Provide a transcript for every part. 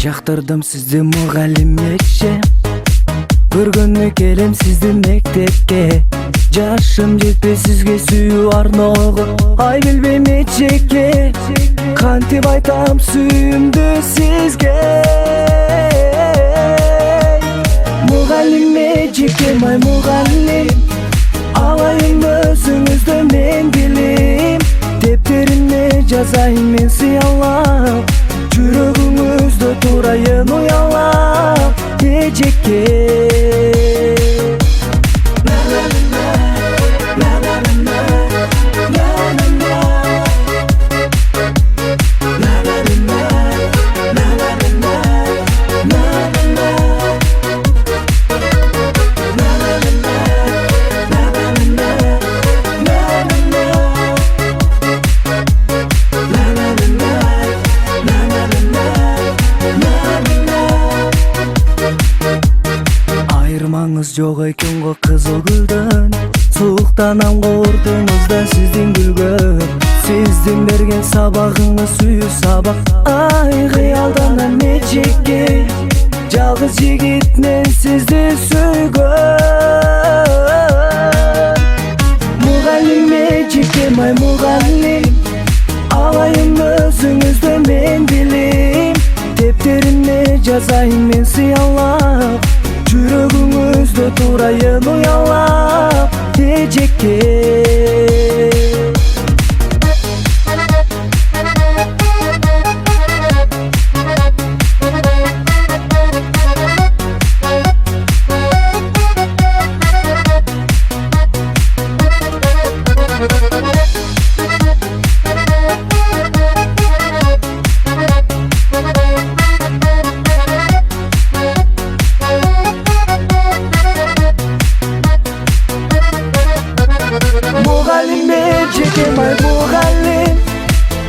Жактырдым сизди мугалим эче, көргөнү келем сизди мектепке. Жашым жетпей сизге сүйүү арноого, ай билбейм эчеке. Кантип айтам сүйүүмдү сизге. Мугалим эчеке, май мугалим, алайын өзүңүздө мен билим. Дептериме жазайын мен сыялап, жүрөгүңүздө турайын уялап эчеке. Айырмаңыз жок экен го кызыл гүлдөн, сууктан амгоортуңуз да сиздин күлгөн. Сиздин берген сабагыңыз сүйүү сабак, ай кыялданам эчеке. Жалгыз жигит мен сизди сүйгөн. Мугалим эчеке, май мугалим, алайын өзүңүздө мен билим. Дептериме жазайын мен сыялап, жүрөгүңүздө турайын уялап эчеке. Мугалим эчеке, май мугалим,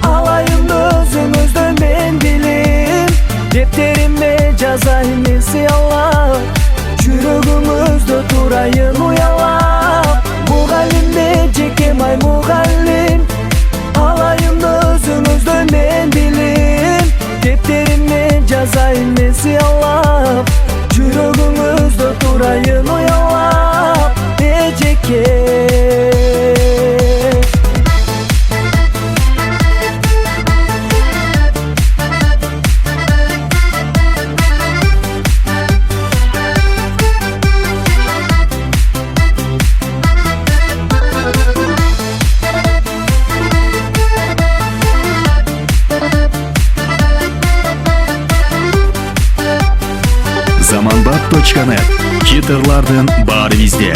алайын өзүңүздө мен билим. Дептериме жазайын мен сыялап, жүрөгүңүздө турайын уялап. Мугалим эчеке, май мугалим, алайын өзүңүздө мен билим. Дептериме жазайын мен сыялап, жүрөгүңүздө турайын уялап эчеке. Zamanbap.net. Хитрлардын баары бизде.